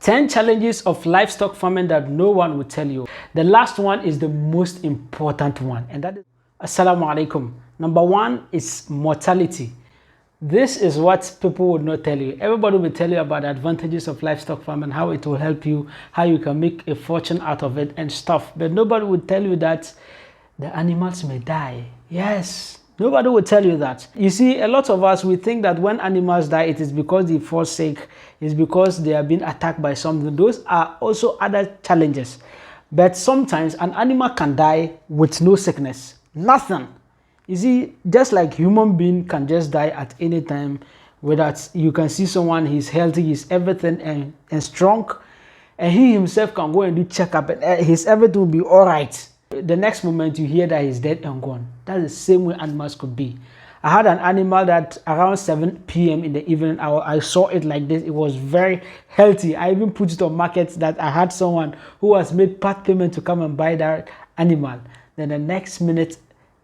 10 challenges of livestock farming that no one will tell you. The last one is the most important one, and that is Assalamu alaikum. Number one is mortality. This is what people would not tell you. Everybody will tell you about the advantages of livestock farming, how it will help you, how you can make a fortune out of it and stuff. But nobody will tell you that the animals may die. Yes. Nobody will tell you that. You see, a lot of us, we think that when animals die, it is because they fall sick, it's because they are being attacked by something. Those are also other challenges. But sometimes an animal can die with no sickness, nothing. You see, just like human being can just die at any time, without you can see someone, he's healthy, he's everything and strong, and he himself can go and do checkup and his everything will be all right. The next moment you hear that he's dead and gone. That's the same way animals could be. I had an animal that around 7 p.m. in the evening, I saw it like this. It was very healthy. I even put it on markets that I had someone who has made part payment to come and buy that animal. Then the next minute,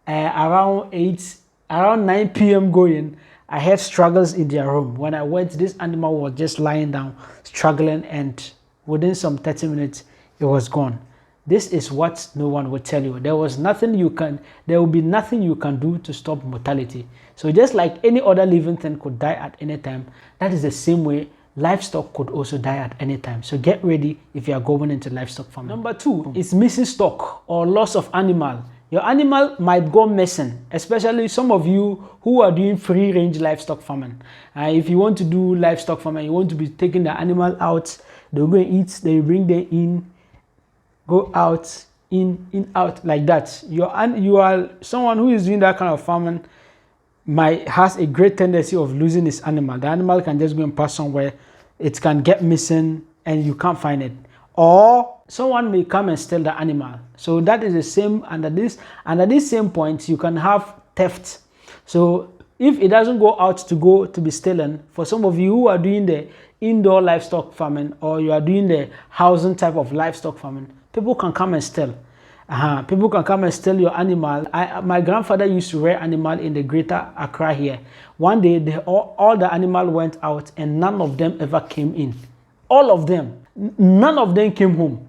around 9 p.m. going, I had struggles in their room. When I went, this animal was just lying down, struggling, and within some 30 minutes, it was gone. This is what no one will tell you. There will be nothing you can do to stop mortality. So just like any other living thing could die at any time, that is the same way livestock could also die at any time. So get ready if you are going into livestock farming. Number two is missing stock or loss of animal. Your animal might go missing, especially some of you who are doing free-range livestock farming. If you want to do livestock farming, you want to be taking the animal out, they'll go and eat, they bring them in, go out, in, out, like that. You are someone who is doing that kind of farming has a great tendency of losing his animal. The animal can just go and pass somewhere, it can get missing and you can't find it. Or someone may come and steal the animal. So that is the same under this same point, you can have theft. So if it doesn't go out to be stolen, for some of you who are doing the indoor livestock farming or you are doing the housing type of livestock farming, people can come and steal. People can come and steal your animal. My grandfather used to rear animal in the greater Accra here. One day, all the animal went out and none of them ever came in. All of them. None of them came home.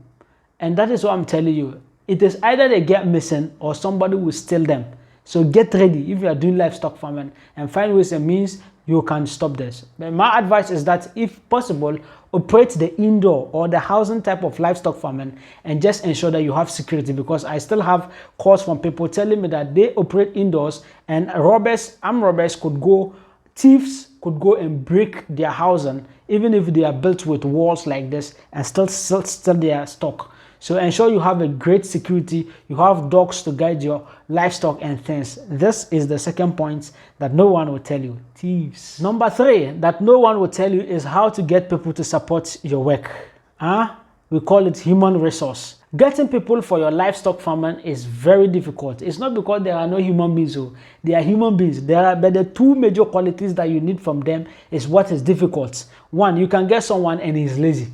And that is what I'm telling you. It is either they get missing or somebody will steal them. So get ready if you are doing livestock farming and find ways and means you can stop this. But my advice is that if possible, operate the indoor or the housing type of livestock farming and just ensure that you have security, because I still have calls from people telling me that they operate indoors and armed robbers could go, thieves could go and break their housing even if they are built with walls like this and still their stock. So ensure you have a great security, you have dogs to guide your livestock and things. This is the second point that no one will tell you, thieves. Number three that no one will tell you is how to get people to support your work. We call it human resource. Getting people for your livestock farming is very difficult. It's not because there are no human beings, they are human beings. But the two major qualities that you need from them is what is difficult. One, you can get someone and he's lazy.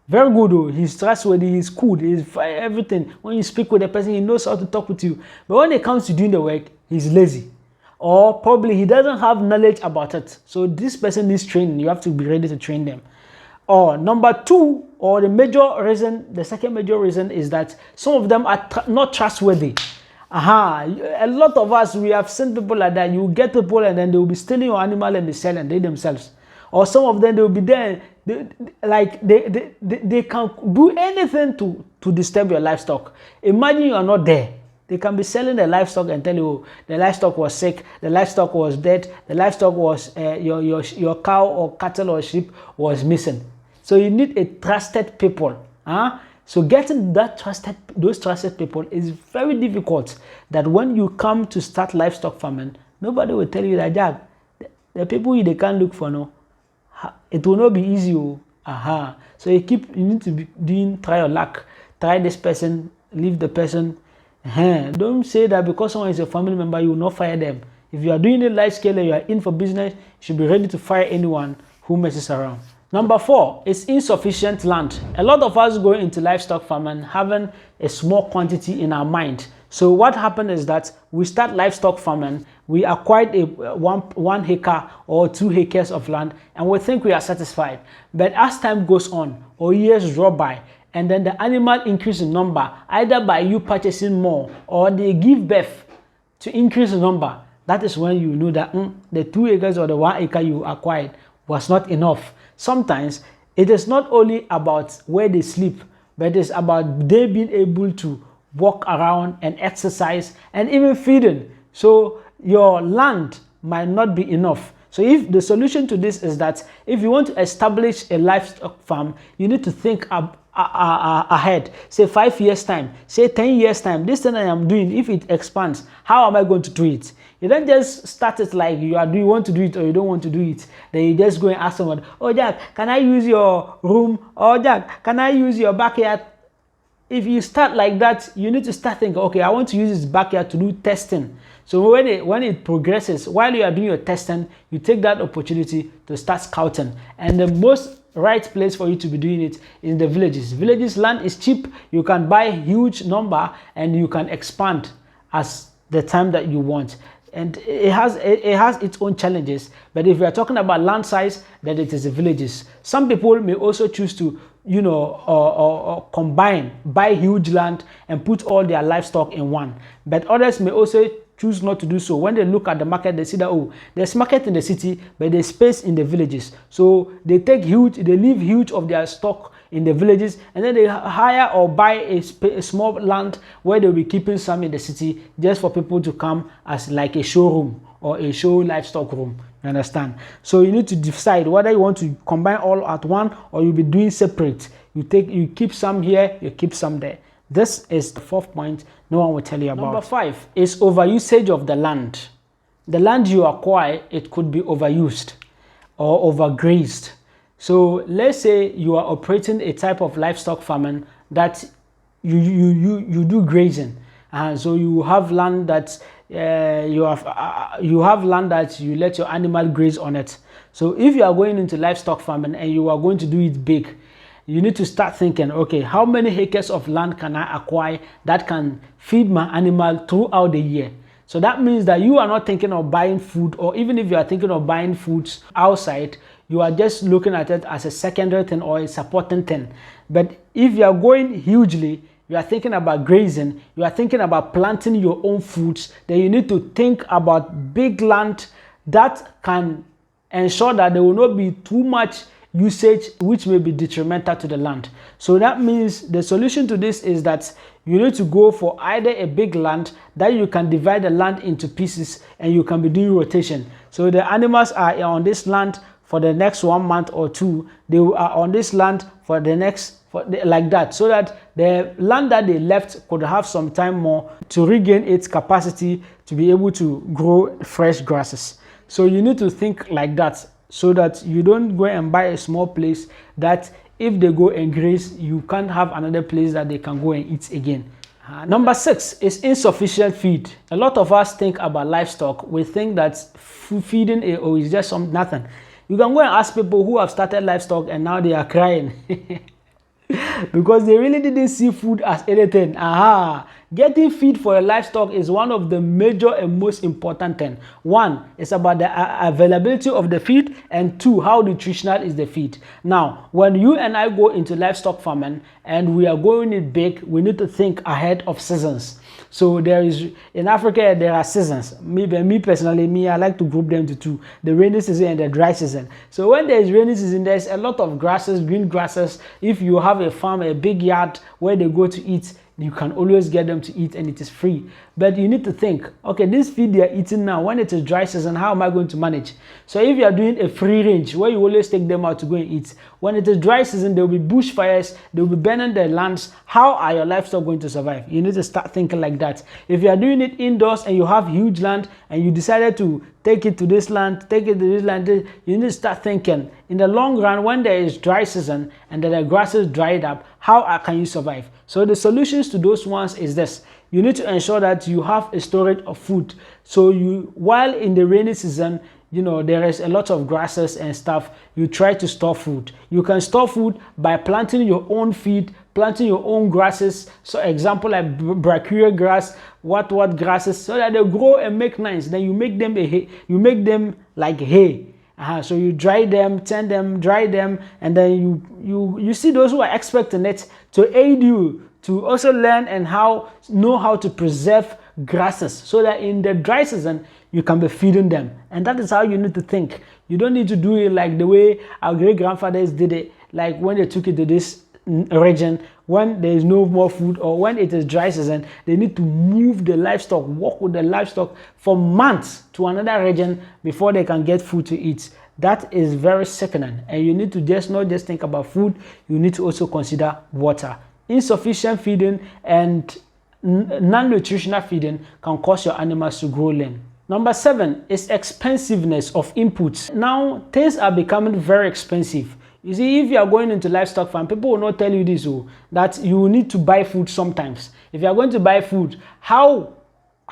Very good though, he's trustworthy, he's cool, he's everything. When you speak with the person, he knows how to talk with you. But when it comes to doing the work, he's lazy. Or probably he doesn't have knowledge about it. So this person needs training, you have to be ready to train them. Or number two, or the second major reason is that some of them are not trustworthy. A lot of us, we have seen people like that. You get people and then they will be stealing your animal and be selling they themselves. Or some of them, they will be there, they can do anything to disturb your livestock. Imagine you are not there. They can be selling the livestock and tell you the livestock was sick, the livestock was dead, the livestock was, your cow or cattle or sheep was missing. So you need a trusted people. So getting those trusted people is very difficult. That when you come to start livestock farming, nobody will tell you that, Jack, the people they can't look for no. It will not be easy. So you need to be try your luck. Try this person, leave the person. Don't say that because someone is a family member, you will not fire them. If you are doing it large scale and you are in for business, you should be ready to fire anyone who messes around. Number four is insufficient land. A lot of us go into livestock farming having a small quantity in our mind. So what happened is that we start livestock farming, we acquired a one acre or 2 acres of land, and we think we are satisfied. But as time goes on or years drop by, and then the animal increase in number, either by you purchasing more or they give birth to increase the number, that is when you know that the 2 acres or the 1 acre you acquired was not enough. Sometimes it is not only about where they sleep, but it's about they being able to walk around and exercise and even feeding. So your land might not be enough. So if the solution to this is that if you want to establish a livestock farm, you need to think ahead. Say 5 years time, say 10 years time, this thing I am doing, if it expands, how am I going to do it? You don't just start it like you want to do it or you don't want to do it. Then you just go and ask someone, oh Jack, can I use your room? Oh Jack, can I use your backyard? If you start like that, you need to start thinking, okay, I want to use this backyard to do testing. So when it progresses, while you are doing your testing, you take that opportunity to start scouting. And the most right place for you to be doing it in the villages. Villages land is cheap. You can buy a huge number and you can expand as the time that you want. And it has its own challenges. But if we are talking about land size, then it is the villages. Some people may also choose to combine, buy huge land and put all their livestock in one. But others may also choose not to do so. When they look at the market, they see that, oh, there's market in the city, but there's space in the villages. So they leave huge of their stock in the villages, and then they hire or buy a small land where they'll be keeping some in the city just for people to come as like a showroom or a show livestock room. You understand? So you need to decide whether you want to combine all at one or you'll be doing separate. You keep some here, you keep some there. This is the 4th point no one will tell you about. Number 5 is overusage of the land. The land you acquire, it could be overused or overgrazed. So let's say you are operating a type of livestock farming that you do grazing. So you have land that you have land that you let your animal graze on it. So if you are going into livestock farming and you are going to do it big, you need to start thinking, okay, how many acres of land can I acquire that can feed my animal throughout the year? So that means that you are not thinking of buying food, or even if you are thinking of buying foods outside, you are just looking at it as a secondary thing or a supporting thing. But if you are going hugely, you are thinking about grazing, you are thinking about planting your own foods, then you need to think about big land that can ensure that there will not be too much usage which may be detrimental to the land. So that means the solution to this is that you need to go for either a big land that you can divide the land into pieces and you can be doing rotation. So the animals are on this land for the next 1 month or 2, they are on this land for the next, like that, so that the land that they left could have some time more to regain its capacity to be able to grow fresh grasses. So you need to think like that, so that you don't go and buy a small place that if they go and graze, you can't have another place that they can go and eat again. Number 6 is insufficient feed. A lot of us think about livestock. We think that feeding is just nothing. You can go and ask people who have started livestock and now they are crying because they really didn't see food as anything. Getting feed for your livestock is one of the major and most important things. 1, it's about the availability of the feed, and 2, how nutritional is the feed. Now, when you and I go into livestock farming and we are going it big, we need to think ahead of seasons. So in Africa, there are seasons. Me personally, I like to group them to 2, the rainy season and the dry season. So when there is rainy season, there's a lot of grasses, green grasses. If you have a farm, a big yard where they go to eat, you can always get them to eat and it is free. But you need to think, okay, this feed they are eating now, when it is dry season, how am I going to manage? So if you are doing a free range where you always take them out to go and eat, when it is dry season, there will be bushfires, they will be burning their lands. How are your livestock going to survive? You need to start thinking like that. If you are doing it indoors and you have huge land and you decided to take it to this land, take it to this land, you need to start thinking, in the long run, when there is dry season and then the grass is dried up, how can you survive? So the solutions to those ones is this. You need to ensure that you have a storage of food. So while in the rainy season, there is a lot of grasses and stuff, you try to store food. You can store food by planting your own feed planting your own grasses. So example like brachyra grass, what grasses, so that they grow and make nice. Then you make them like hay. So you dry them, turn them, dry them, and then you see those who are expert in it to aid you to also learn and know how to preserve grasses, so that in the dry season you can be feeding them. And that is how you need to think. You don't need to do it like the way our great grandfathers did it, like when they took it to this region when there is no more food, or when it is dry season, they need to move the livestock, walk with the livestock for months to another region before they can get food to eat. That is very sickening, and you need to not just think about food, you need to also consider water. Insufficient feeding and non-nutritional feeding can cause your animals to grow lean. Number 7 is expensiveness of inputs. Now things are becoming very expensive. You see, if you are going into livestock farm, people will not tell you this, that you need to buy food sometimes. If you are going to buy food, how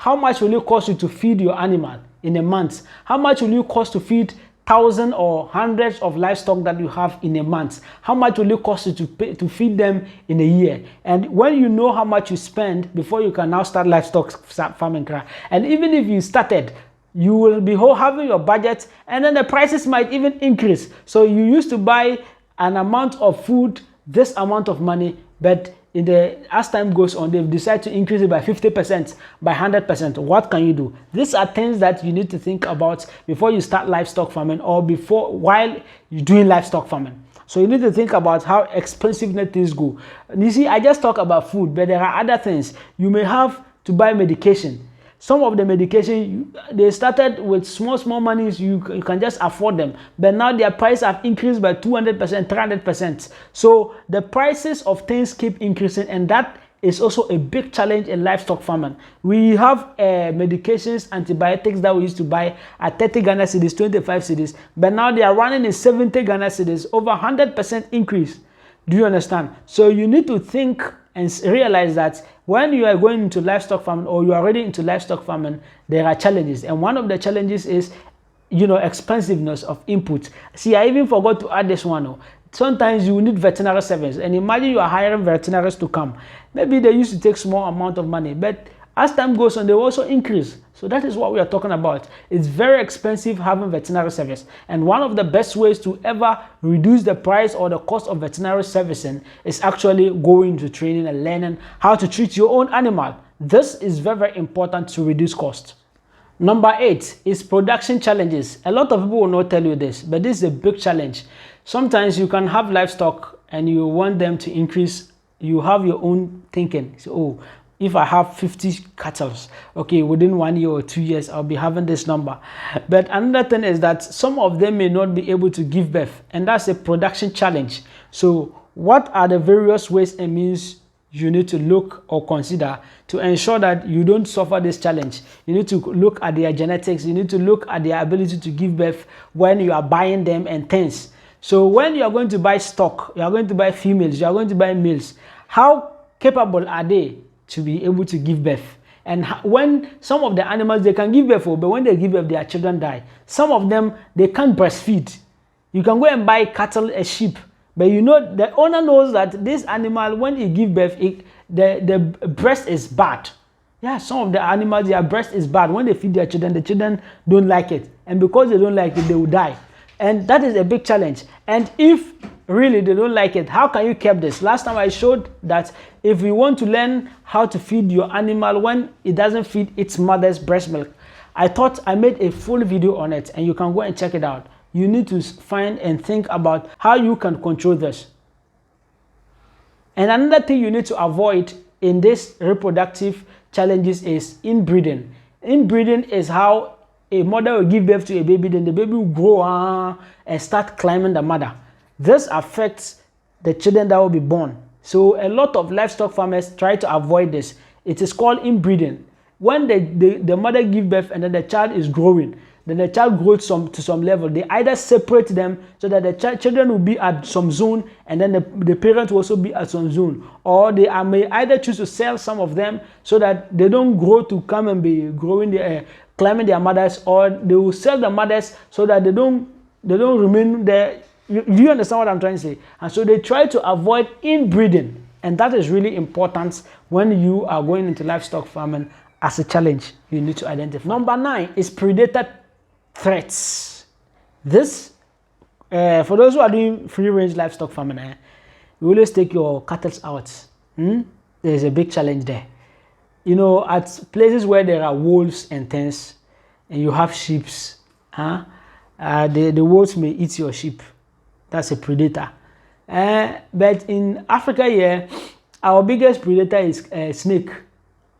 much will it cost you to feed your animal in a month? How much will it cost to feed thousands or hundreds of livestock that you have in a month? How much will it cost you to feed them in a year? And when you know how much you spend before you can now start livestock farming, and even if you started, you will be having your budget, and then the prices might even increase. So you used to buy an amount of food, this amount of money, but as time goes on, they've decided to increase it by 50%, by 100%. What can you do? These are things that you need to think about before you start livestock farming, or while you're doing livestock farming. So you need to think about how expensive things go. You see, I just talk about food, but there are other things. You may have to buy medication. Some of the medication, they started with small monies, you can just afford them, but now their price have increased by 200%, 300%. So the prices of things keep increasing, and that is also a big challenge in livestock farming. We have medications, antibiotics that we used to buy at 30 Ghana cedis, 25 cedis, but now they are running in 70 Ghana cedis, over 100% increase. Do you understand? So you need to think and realize that when you are going into livestock farming, or you are already into livestock farming, there are challenges, and one of the challenges is, expensiveness of input. See, I even forgot to add this one. Sometimes you need veterinary service, and imagine you are hiring veterinaries to come. Maybe they used to take small amount of money, but as time goes on, they will also increase. So that is what we are talking about. It's very expensive having veterinary service, and one of the best ways to ever reduce the price or the cost of veterinary servicing is actually going to training and learning how to treat your own animal. This is very important to reduce cost. Number 8 is production challenges. A lot of people will not tell you this, but this is a big challenge. Sometimes you can have livestock and you want them to increase. You have your own thinking. So, if I have 50 cattle, okay, within 1 year or 2 years, I'll be having this number. But another thing is that some of them may not be able to give birth, and that's a production challenge. So what are the various ways and means you need to look or consider to ensure that you don't suffer this challenge? You need to look at their genetics. You need to look at their ability to give birth when you are buying them and things. So when you are going to buy stock, you are going to buy females, you are going to buy males, how capable are they to be able to give birth? And when some of the animals, they can give birth, but when they give birth, their children die. Some of them, they can't breastfeed. You can go and buy cattle, a sheep, but the owner knows that this animal, when it gives birth, the breast is bad. Yeah, some of the animals, their breast is bad. When they feed their children, the children don't like it, and because they don't like it, they will die. And that is a big challenge. And if really they don't like it, how can you keep this? Last time I showed that if you want to learn how to feed your animal when it doesn't feed its mother's breast milk, I thought I made a full video on it, and you can go and check it out. You need to find and think about how you can control this. And another thing you need to avoid in this reproductive challenges is inbreeding. Inbreeding is how a mother will give birth to a baby, then the baby will grow and start climbing the mother. This affects the children that will be born. So a lot of livestock farmers try to avoid this. It is called inbreeding. When the mother gives birth and then the child is growing, then the child grows to some level, they either separate them so that the children will be at some zone, and then the parents will also be at some zone, or they may either choose to sell some of them so that they don't grow to come and be growing climbing their mothers, or they will sell the mothers so that they don't remain there. You understand what I'm trying to say? And so they try to avoid inbreeding. And that is really important when you are going into livestock farming as a challenge you need to identify. Number 9 is predator threats. This, for those who are doing free-range livestock farming, you always take your cattle out. There's a big challenge there. You know, at places where there are wolves and things, and you have sheep, the wolves may eat your sheep. That's a predator. But in Africa here, our biggest predator is snake.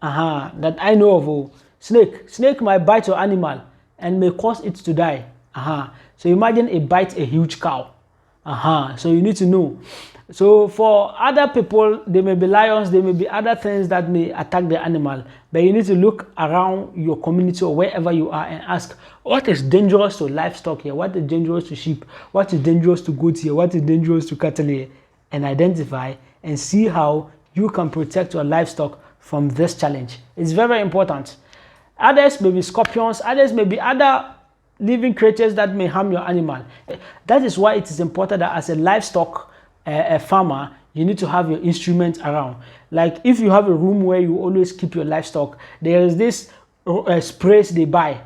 That I know of. Snake might bite your animal and may cause it to die. So imagine it bites a huge cow. So you need to know. So for other people, there may be lions, there may be other things that may attack the animal, but you need to look around your community or wherever you are and ask, what is dangerous to livestock here? What is dangerous to sheep? What is dangerous to goats here? What is dangerous to cattle here? And identify and see how you can protect your livestock from this challenge. It's very important. Others may be scorpions, others may be other living creatures that may harm your animal. That is why it is important that as a livestock farmer, you need to have your instruments around. Like if you have a room where you always keep your livestock, there is this sprays they buy.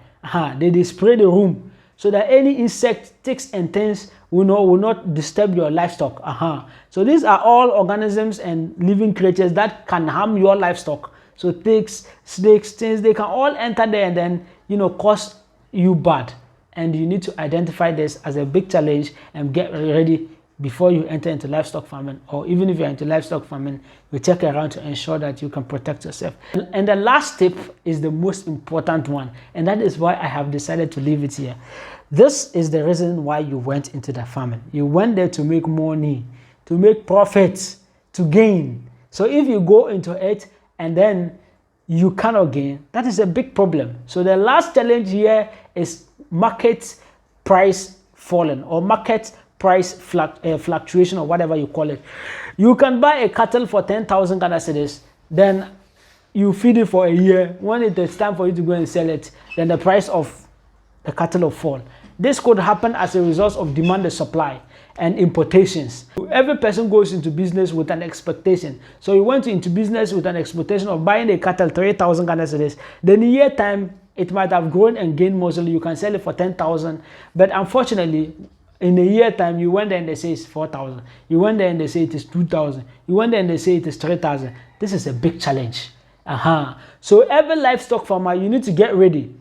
They spray the room so that any insect, ticks and things will not disturb your livestock. So these are all organisms and living creatures that can harm your livestock. So ticks, snakes, things, they can all enter there and then cause you bad. And you need to identify this as a big challenge and get ready before you enter into livestock farming, or even if you're into livestock farming, you check around to ensure that you can protect yourself. And the last tip is the most important one, and that is why I have decided to leave it here. This is the reason why you went into the farming. You went there to make money, to make profits, to gain. So if you go into it and then you cannot gain, that is a big problem. So the last challenge here is market price falling, or market price fluctuation, or whatever you call it. You can buy a cattle for 10,000 Ghana cedis, then you feed it for a year. When it is time for you to go and sell it, then the price of the cattle will fall. This could happen as a result of demand and supply and importations. Every person goes into business with an expectation. So you went into business with an expectation of buying a cattle 3,000 Ghana cedis. Then in a year time, it might have grown and gained muscle. You can sell it for 10,000, but unfortunately, in a year time, you went there and they say it's 4,000. You went there and they say it is 2,000. You went there and they say it is 3,000. This is a big challenge. So every livestock farmer, you need to get ready.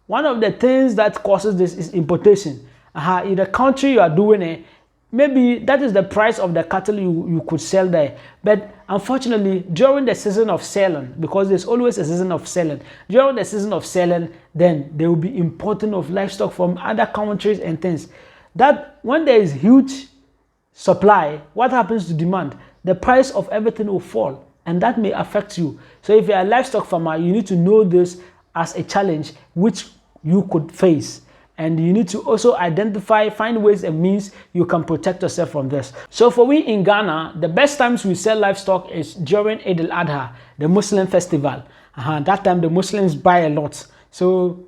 One of the things that causes this is importation. In the country you are doing it, maybe that is the price of the cattle you could sell there. But unfortunately, during the season of selling, because there's always a season of selling, during the season of selling, then there will be importing of livestock from other countries and things. That when there is huge supply, what happens to demand? The price of everything will fall, and that may affect you. So if you're a livestock farmer, you need to know this as a challenge which you could face. And you need to also identify, find ways and means you can protect yourself from this. So for we in Ghana, the best times we sell livestock is during Eid al-Adha, the Muslim festival. That time the Muslims buy a lot. So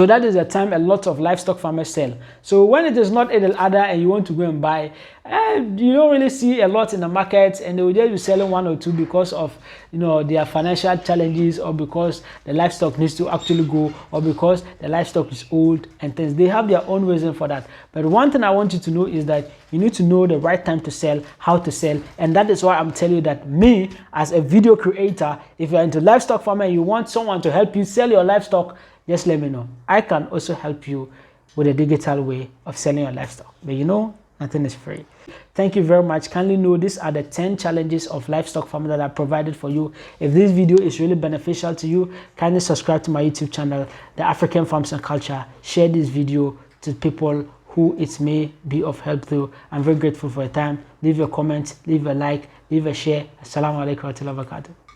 that is the time a lot of livestock farmers sell. So when it is not Eid al-Adha and you want to go and buy, you don't really see a lot in the market, and they will just be selling one or two because of their financial challenges, or because the livestock needs to actually go, or because the livestock is old and things. They have their own reason for that. But one thing I want you to know is that you need to know the right time to sell, how to sell, and that is why I'm telling you that me as a video creator, if you're into livestock farming and you want someone to help you sell your livestock, just let me know. I can also help you with a digital way of selling your livestock. But nothing is free. Thank you very much. Kindly know these are the 10 challenges of livestock farming that I provided for you. If this video is really beneficial to you, kindly subscribe to my YouTube channel, The African Farms and Culture. Share this video to people who it may be of help to. I'm very grateful for your time. Leave a comment, leave a like, leave a share. Assalamu alaikum wa rahmatullahi wa barakatuh.